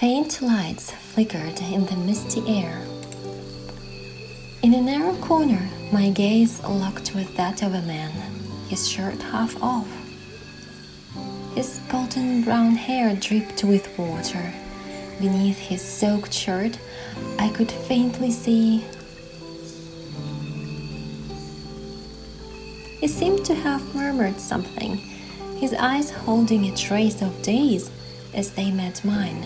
Faint lights flickered in the misty air. In a narrow corner, my gaze locked with that of a man, his shirt half off. His golden brown hair dripped with water. Beneath his soaked shirt, I could faintly see. He seemed to have murmured something, his eyes holding a trace of days as they met mine.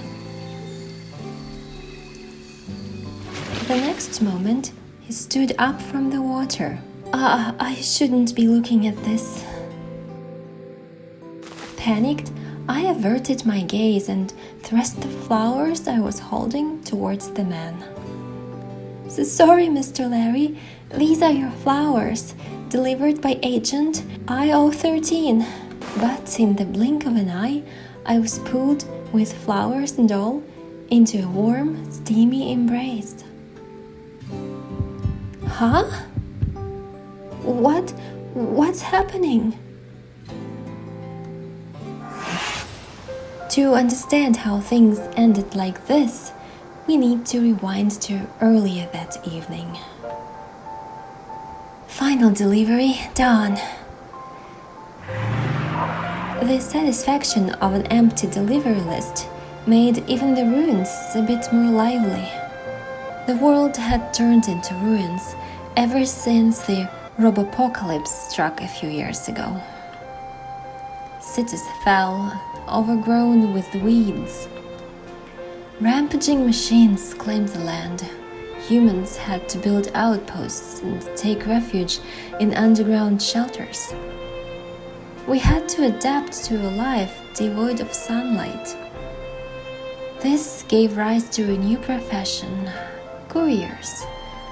The next moment, he stood up from the water. I shouldn't be looking at this. Panicked, I averted my gaze and thrust the flowers I was holding towards the man. Sorry, Mr. Larry, these are your flowers, delivered by agent IO13. But in the blink of an eye, I was pulled, with flowers and all, into a warm, steamy embrace. Huh? What's happening? To understand how things ended like this, we need to rewind to earlier that evening. Final delivery done. The satisfaction of an empty delivery list made even the ruins a bit more lively. The world had turned into ruins ever since the Robopocalypse struck a few years ago. Cities fell, overgrown with weeds. Rampaging machines claimed the land. Humans had to build outposts and take refuge in underground shelters. We had to adapt to a life devoid of sunlight. This gave rise to a new profession: couriers,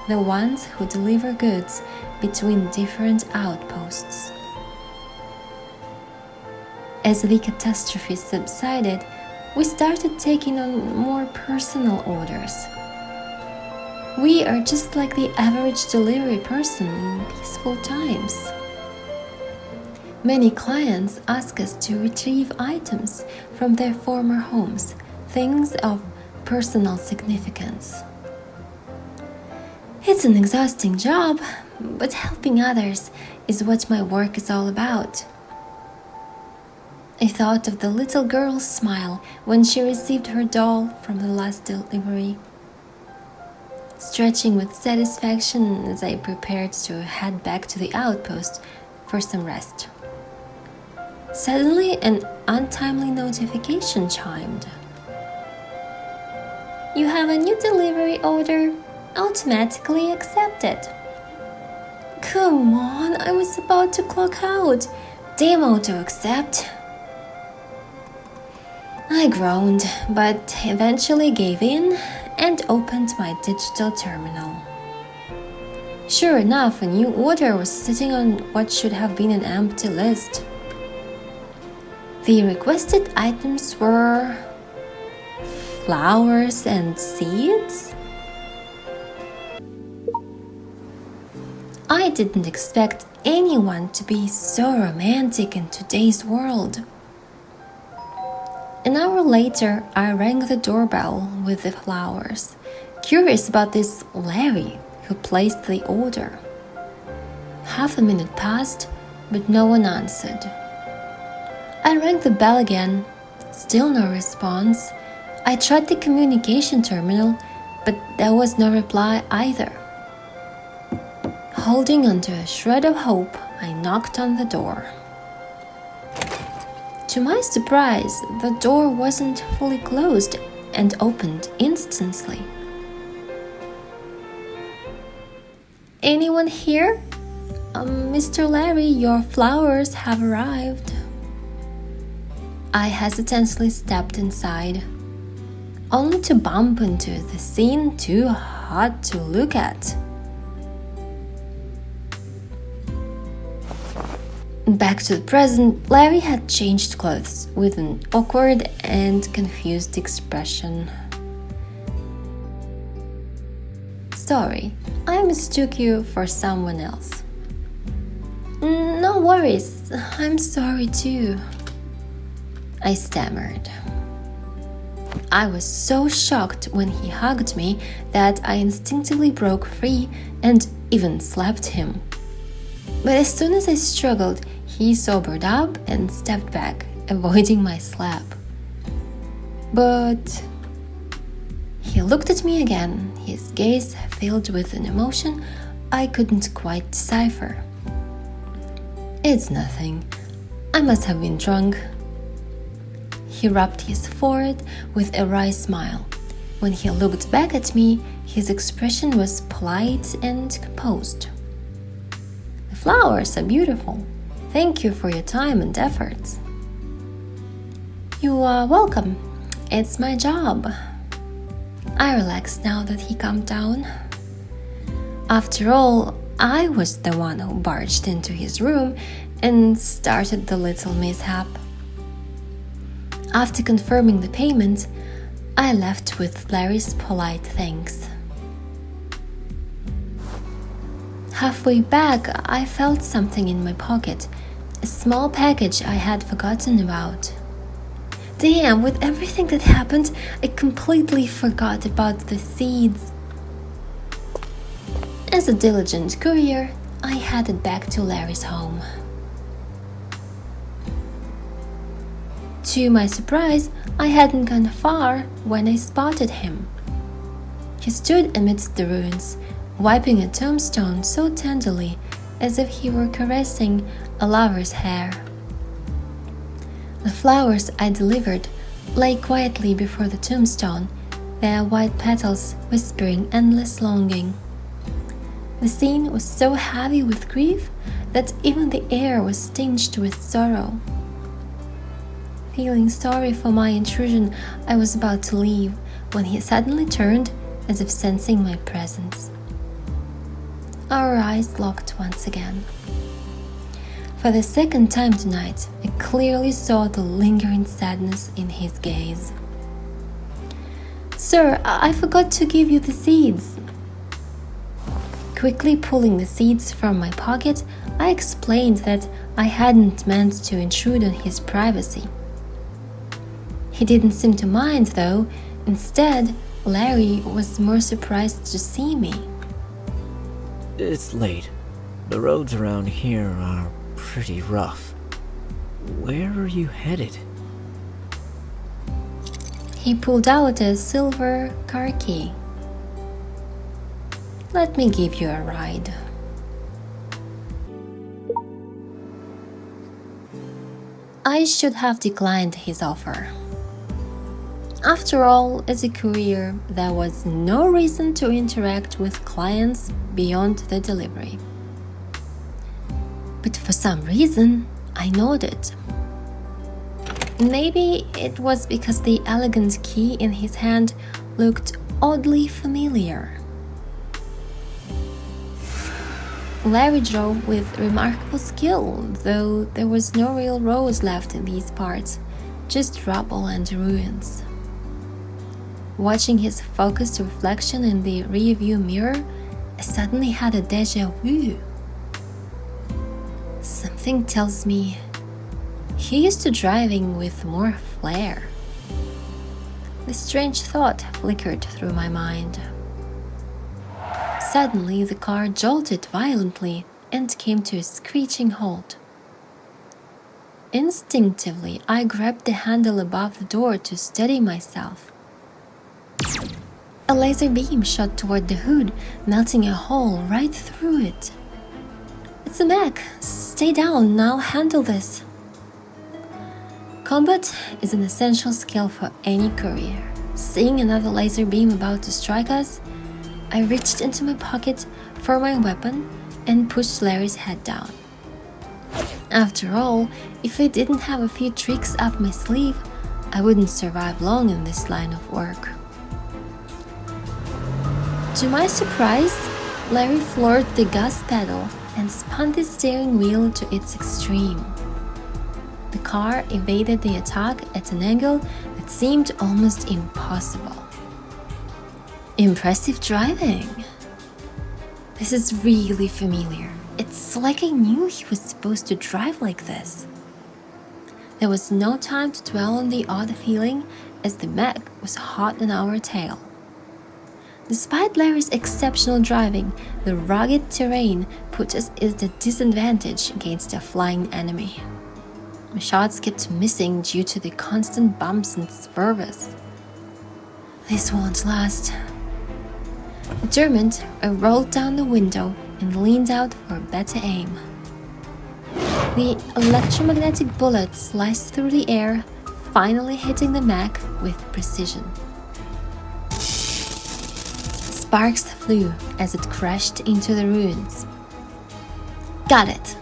the ones who deliver goods between different outposts. As the catastrophe subsided, we started taking on more personal orders. We are just like the average delivery person in peaceful times. Many clients ask us to retrieve items from their former homes, things of personal significance. It's an exhausting job, but helping others is what my work is all about. I thought of the little girl's smile when she received her doll from the last delivery. Stretching with satisfaction as I prepared to head back to the outpost for some rest. Suddenly, an untimely notification chimed. You have a new delivery order. Automatically accepted. Come on, I was about to clock out. Demo to accept. I groaned, but eventually gave in and opened my digital terminal. Sure enough, a new order was sitting on what should have been an empty list. The requested items were flowers and seeds? I didn't expect anyone to be so romantic in today's world. An hour later, I rang the doorbell with the flowers, curious about this Larry who placed the order. Half a minute passed, but no one answered. I rang the bell again, still no response. I tried the communication terminal, but there was no reply either. Holding onto a shred of hope, I knocked on the door. To my surprise, the door wasn't fully closed and opened instantly. Anyone here? Mr. Larry, your flowers have arrived. I hesitantly stepped inside, only to bump into the scene too hot to look at. Back to the present, Larry had changed clothes with an awkward and confused expression. Sorry, I mistook you for someone else. No worries, I'm sorry too, I stammered. I was so shocked when he hugged me that I instinctively broke free and even slapped him. But as soon as I struggled, he sobered up and stepped back, avoiding my slap. But he looked at me again, his gaze filled with an emotion I couldn't quite decipher. "It's nothing. I must have been drunk." He rubbed his forehead with a wry smile. When he looked back at me, his expression was polite and composed. "The flowers are beautiful. Thank you for your time and efforts." "You are welcome. It's my job." I relaxed now that he calmed down. After all, I was the one who barged into his room and started the little mishap. After confirming the payment, I left with Larry's polite thanks. Halfway back, I felt something in my pocket, a small package I had forgotten about. Damn, with everything that happened, I completely forgot about the seeds. As a diligent courier, I headed back to Larry's home. To my surprise, I hadn't gone far when I spotted him. He stood amidst the ruins, wiping a tombstone so tenderly as if he were caressing a lover's hair. The flowers I delivered lay quietly before the tombstone, their white petals whispering endless longing. The scene was so heavy with grief that even the air was tinged with sorrow. Feeling sorry for my intrusion, I was about to leave when he suddenly turned as if sensing my presence. Our eyes locked once again. For the second time tonight, I clearly saw the lingering sadness in his gaze. "Sir, I forgot to give you the seeds." Quickly pulling the seeds from my pocket, I explained that I hadn't meant to intrude on his privacy. He didn't seem to mind, though. Instead, Larry was more surprised to see me. "It's late. The roads around here are pretty rough. Where are you headed?" He pulled out a silver car key. "Let me give you a ride." I should have declined his offer. After all, as a courier, there was no reason to interact with clients beyond the delivery. But for some reason, I nodded. Maybe it was because the elegant key in his hand looked oddly familiar. Larry drove with remarkable skill, though there was no real roads left in these parts, just rubble and ruins. Watching his focused reflection in the rearview mirror, I suddenly had a déjà vu. Something tells me he used to driving with more flair. The strange thought flickered through my mind. Suddenly, the car jolted violently and came to a screeching halt. Instinctively, I grabbed the handle above the door to steady myself. A laser beam shot toward the hood, melting a hole right through it. "It's a Mac. Stay down, I'll handle this." Combat is an essential skill for any courier. Seeing another laser beam about to strike us, I reached into my pocket for my weapon and pushed Larry's head down. After all, if I didn't have a few tricks up my sleeve, I wouldn't survive long in this line of work. To my surprise, Larry floored the gas pedal and spun the steering wheel to its extreme. The car evaded the attack at an angle that seemed almost impossible. Impressive driving. This is really familiar. It's like I knew he was supposed to drive like this. There was no time to dwell on the odd feeling as the Mac was hot on our tail. Despite Larry's exceptional driving, the rugged terrain put us at a disadvantage against a flying enemy. My shots kept missing due to the constant bumps and swerves. This won't last. Determined, I rolled down the window and leaned out for better aim. The electromagnetic bullet sliced through the air, finally hitting the Mac with precision. Sparks flew as it crashed into the ruins. Got it!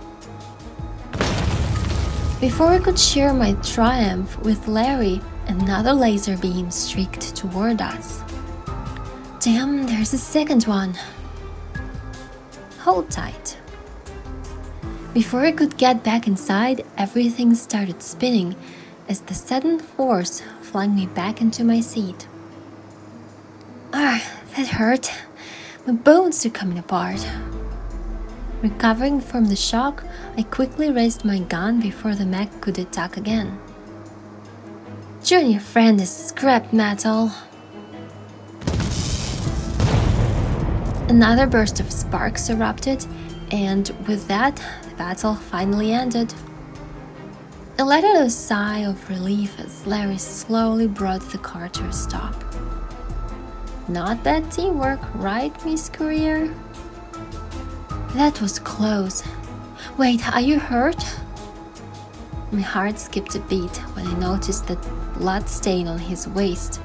Before I could share my triumph with Larry, another laser beam streaked toward us. Damn, there's a second one. Hold tight. Before I could get back inside, everything started spinning as the sudden force flung me back into my seat. Ah, that hurt. My bones are coming apart. Recovering from the shock, I quickly raised my gun before the Mac could attack again. Junior friend is scrap metal. Another burst of sparks erupted, and with that, the battle finally ended. I let out a sigh of relief as Larry slowly brought the car to a stop. Not bad teamwork, right, Miss Courier? That was close. Wait, are you hurt? My heart skipped a beat when I noticed the blood stain on his waist.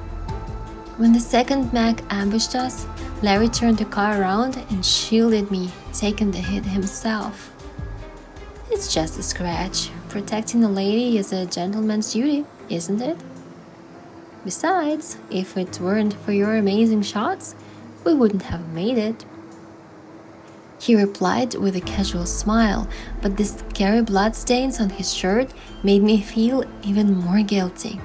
When the second Mac ambushed us, Larry turned the car around and shielded me, taking the hit himself. It's just a scratch. Protecting a lady is a gentleman's duty, isn't it? Besides, if it weren't for your amazing shots, we wouldn't have made it. He replied with a casual smile, but the scary bloodstains on his shirt made me feel even more guilty.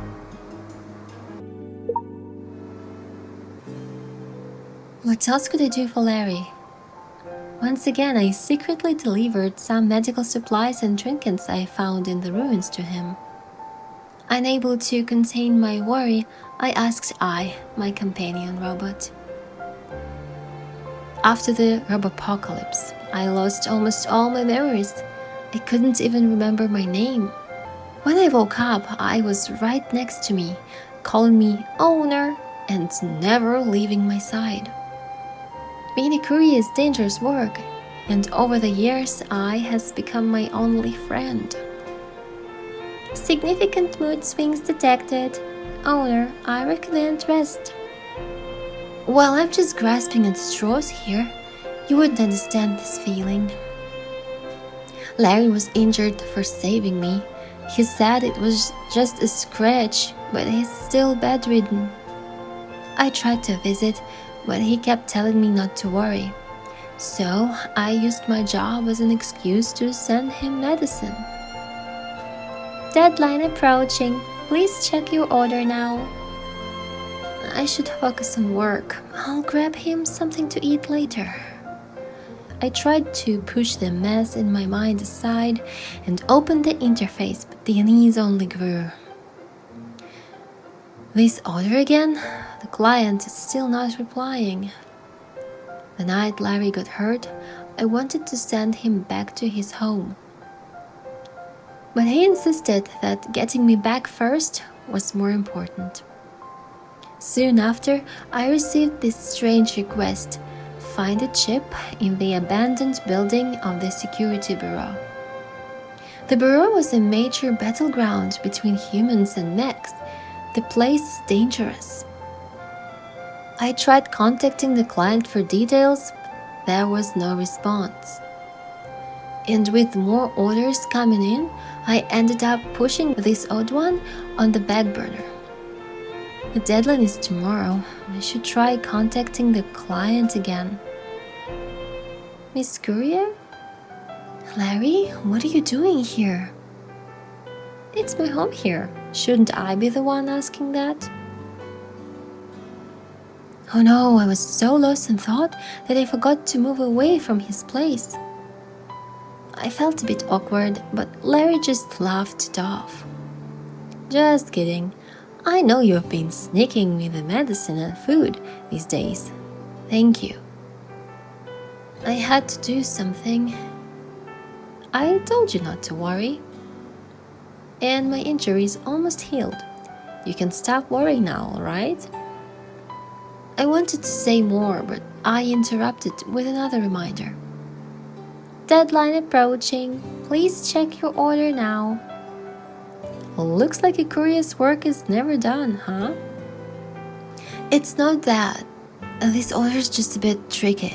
What else could I do for Larry? Once again, I secretly delivered some medical supplies and trinkets I found in the ruins to him. Unable to contain my worry, I asked my companion robot. After the Robopocalypse, I lost almost all my memories. I couldn't even remember my name. When I woke up, I was right next to me, calling me owner and never leaving my side. Being a courier is dangerous work, and over the years, I has become my only friend. Significant mood swings detected. Owner, I recommend rest. Well, I'm just grasping at straws here. You wouldn't understand this feeling. Larry was injured for saving me. He said it was just a scratch, but he's still bedridden. I tried to visit, but he kept telling me not to worry. So I used my job as an excuse to send him medicine. Deadline approaching. Please check your order now. I should focus on work. I'll grab him something to eat later. I tried to push the mess in my mind aside and opened the interface, but the unease only grew. This order again? The client is still not replying. The night Larry got hurt, I wanted to send him back to his home. But he insisted that getting me back first was more important. Soon after, I received this strange request: find a chip in the abandoned building of the security bureau. The bureau was a major battleground between humans and mechs. The place is dangerous. I tried contacting the client for details, but there was no response. And with more orders coming in, I ended up pushing this odd one on the back burner. The deadline is tomorrow. I should try contacting the client again. Miss Courier? Larry, what are you doing here? It's my home here. Shouldn't I be the one asking that? Oh no, I was so lost in thought that I forgot to move away from his place. I felt a bit awkward, but Larry just laughed it off. Just kidding. I know you've been sneaking me the medicine and food these days. Thank you. I had to do something. I told you not to worry. And my injury's almost healed. You can stop worrying now, alright? I wanted to say more, but I interrupted with another reminder. Deadline approaching. Please check your order now. Looks like your courier's work is never done, huh? It's not that. This order's just a bit tricky.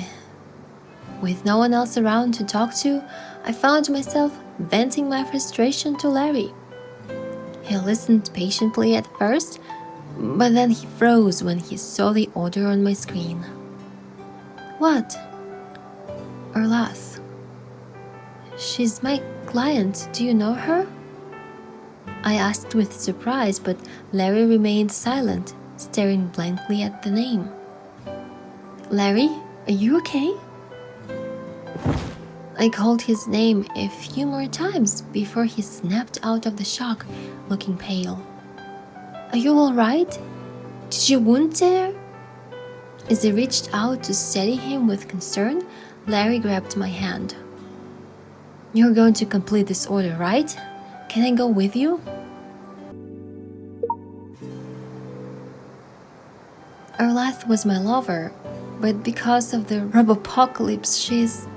With no one else around to talk to, I found myself venting my frustration to Larry. He listened patiently at first, but then he froze when he saw the order on my screen. What? Orlath. She's my client. Do you know her? I asked with surprise, but Larry remained silent, staring blankly at the name. Larry, are you okay? I called his name a few more times before he snapped out of the shock, looking pale. Are you all right? Did you wound there? As I reached out to steady him with concern, Larry grabbed my hand. You're going to complete this order, right? Can I go with you? Orlath was my lover, but because of the Robopocalypse, she's...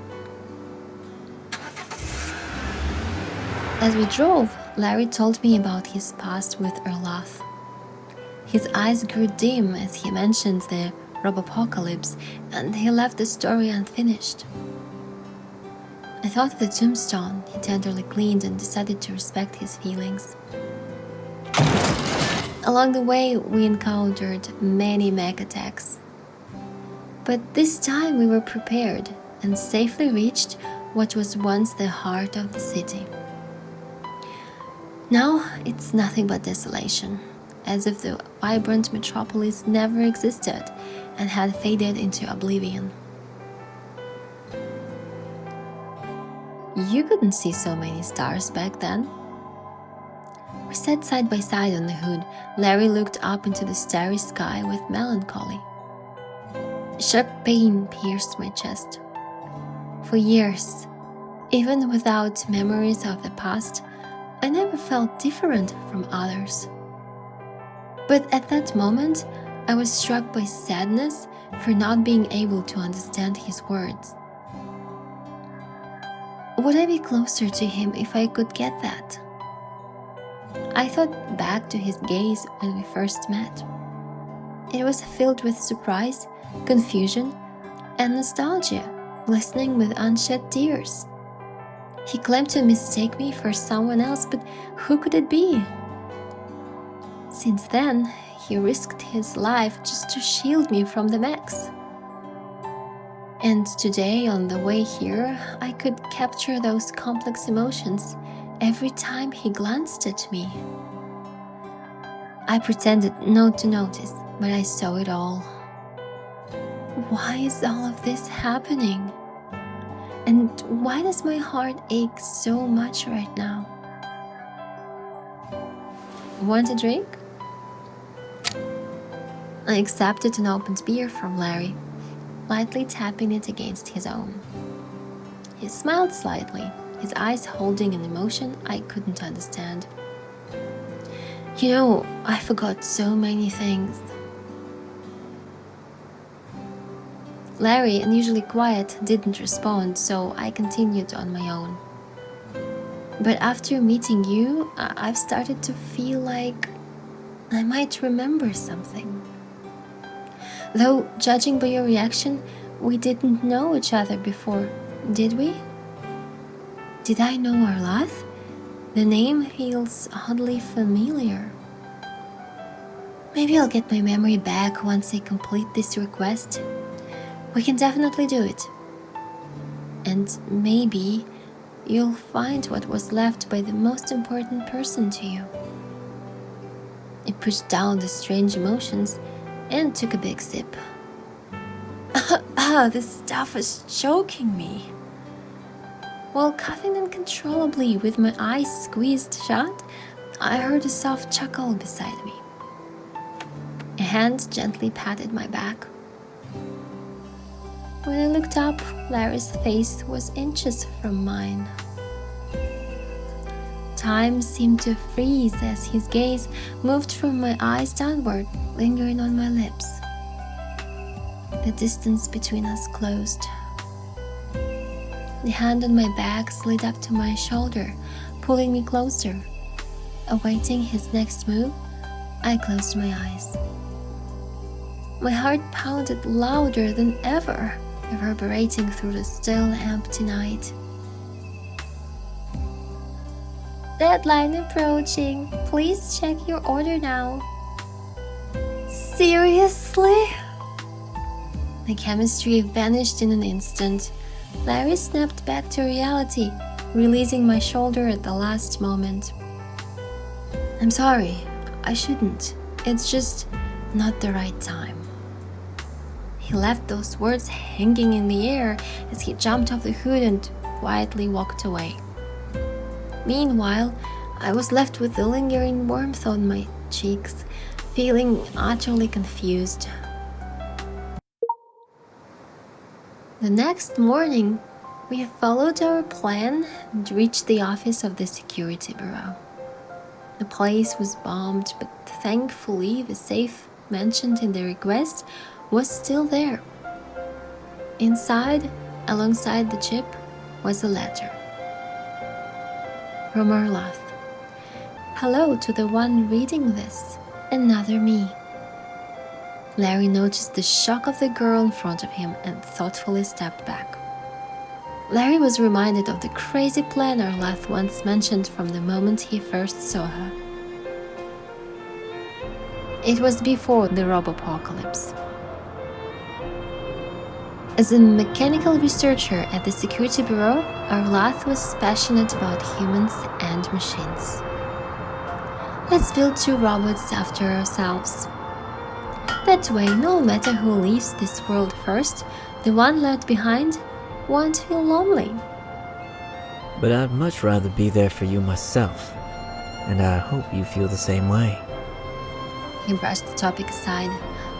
As we drove, Larry told me about his past with Orlath. His eyes grew dim as he mentioned the Robopocalypse, and he left the story unfinished. I thought of the tombstone he tenderly cleaned and decided to respect his feelings. Along the way, we encountered many mech attacks. But this time we were prepared and safely reached what was once the heart of the city. Now it's nothing but desolation, as if the vibrant metropolis never existed and had faded into oblivion. You couldn't see so many stars back then. We sat side by side on the hood. Larry looked up into the starry sky with melancholy. Sharp pain pierced my chest. For years, even without memories of the past, I never felt different from others. But at that moment, I was struck by sadness for not being able to understand his words. Would I be closer to him if I could get that? I thought back to his gaze when we first met. It was filled with surprise, confusion, and nostalgia, glistening with unshed tears. He claimed to mistake me for someone else, but who could it be? Since then, he risked his life just to shield me from the mechs. And today, on the way here, I could capture those complex emotions every time he glanced at me. I pretended not to notice, but I saw it all. Why is all of this happening? And why does my heart ache so much right now? Want a drink? I accepted an opened beer from Larry, lightly tapping it against his own. He smiled slightly, his eyes holding an emotion I couldn't understand. You know, I forgot so many things. Larry, unusually quiet, didn't respond, so I continued on my own. But after meeting you, I've started to feel like I might remember something. Though, judging by your reaction, we didn't know each other before, did we? Did I know Orlath? The name feels oddly familiar. Maybe I'll get my memory back once I complete this request. We can definitely do it. And maybe you'll find what was left by the most important person to you. I pushed down the strange emotions and took a big sip. This stuff is choking me. While coughing uncontrollably with my eyes squeezed shut, I heard a soft chuckle beside me. A hand gently patted my back. When I looked up, Larry's face was inches from mine. Time seemed to freeze as his gaze moved from my eyes downward, lingering on my lips. The distance between us closed. The hand on my back slid up to my shoulder, pulling me closer. Awaiting his next move, I closed my eyes. My heart pounded louder than ever, reverberating through the still, empty night. Deadline approaching. Please check your order now. Seriously? The chemistry vanished in an instant. Larry snapped back to reality, releasing my shoulder at the last moment. I'm sorry, I shouldn't. It's just not the right time. He left those words hanging in the air as he jumped off the hood and quietly walked away. Meanwhile, I was left with the lingering warmth on my cheeks, feeling utterly confused. The next morning, we followed our plan and reached the office of the security bureau. The place was bombed, but thankfully the safe mentioned in the request was still there. Inside, alongside the chip, was a letter. From Orlath. Hello to the one reading this, another me. Larry noticed the shock of the girl in front of him and thoughtfully stepped back. Larry was reminded of the crazy plan Orlath once mentioned from the moment he first saw her. It was before the Robopocalypse. As a mechanical researcher at the security bureau, Orlath was passionate about humans and machines. Let's build 2 robots after ourselves. That way, no matter who leaves this world first, the one left behind won't feel lonely. But I'd much rather be there for you myself, and I hope you feel the same way. He brushed the topic aside.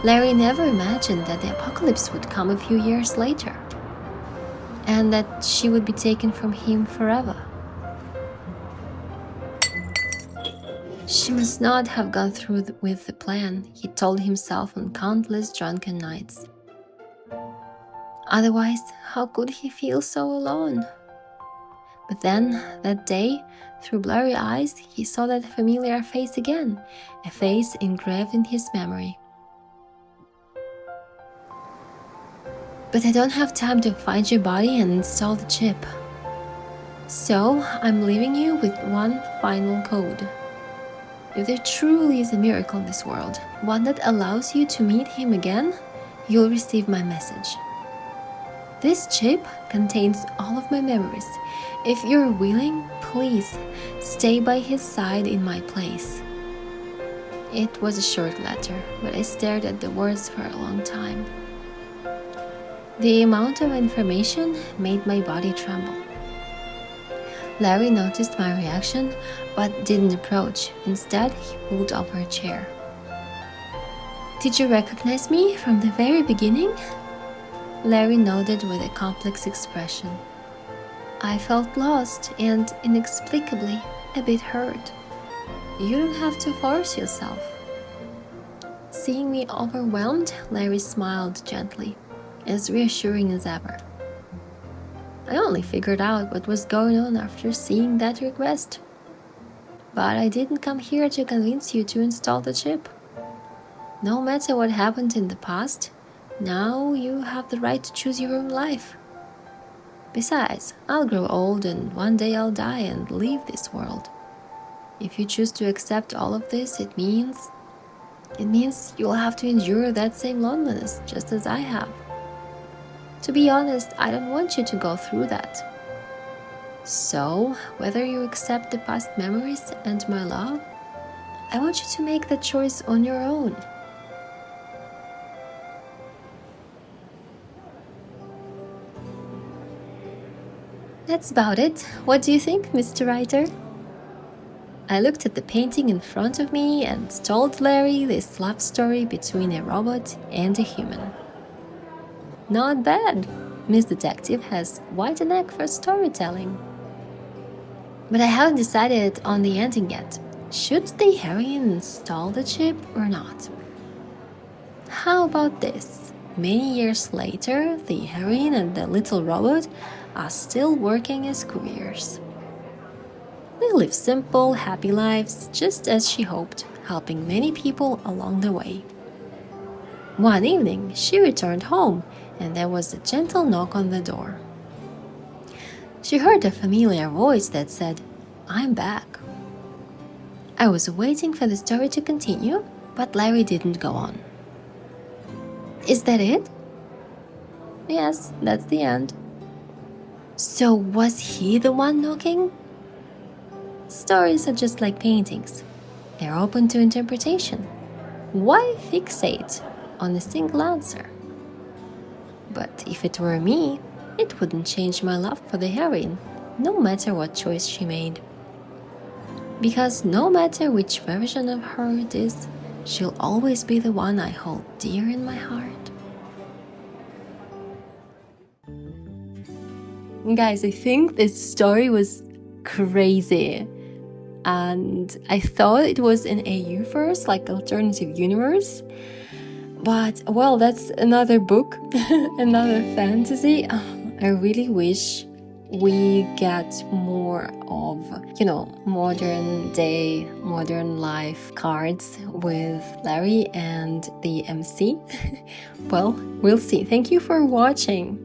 Larry never imagined that the apocalypse would come a few years later, and that she would be taken from him forever. She must not have gone through with the plan, he told himself on countless drunken nights. Otherwise, how could he feel so alone? But then, that day, through blurry eyes, he saw that familiar face again, a face engraved in his memory. But I don't have time to find your body and install the chip. So, I'm leaving you with one final code. If there truly is a miracle in this world, one that allows you to meet him again, you'll receive my message. This chip contains all of my memories. If you're willing, please stay by his side in my place. It was a short letter, but I stared at the words for a long time. The amount of information made my body tremble. Larry noticed my reaction, but didn't approach. Instead, he pulled over a chair. Did you recognize me from the very beginning? Larry nodded with a complex expression. I felt lost and, inexplicably, a bit hurt. You don't have to force yourself. Seeing me overwhelmed, Larry smiled gently, as reassuring as ever. I only figured out what was going on after seeing that request. But I didn't come here to convince you to install the chip. No matter what happened in the past, now you have the right to choose your own life. Besides, I'll grow old and one day I'll die and leave this world. If you choose to accept all of this, it means you'll have to endure that same loneliness, just as I have. To be honest, I don't want you to go through that. So, whether you accept the past memories and my love, I want you to make the choice on your own. That's about it. What do you think, Mr. Writer? I looked at the painting in front of me and told Larry this love story between a robot and a human. Not bad. Miss Detective has quite a knack for storytelling. But I haven't decided on the ending yet. Should the heroine install the chip or not? How about this? Many years later, the heroine and the little robot are still working as couriers. They live simple, happy lives, just as she hoped, helping many people along the way. One evening, she returned home, and there was a gentle knock on the door. She heard a familiar voice that said, "I'm back." I was waiting for the story to continue, but Larry didn't go on. Is that it? Yes, that's the end. So was he the one knocking? Stories are just like paintings. They're open to interpretation. Why fixate on a single answer? But if it were me, it wouldn't change my love for the heroine, no matter what choice she made. Because no matter which version of her it is, she'll always be the one I hold dear in my heart. Guys, I think this story was crazy. And I thought it was an AU first, like alternative universe. But, well, that's another book, another fantasy. I really wish we get more of, modern day, modern life cards with Larry and the MC. Well, we'll see. Thank you for watching.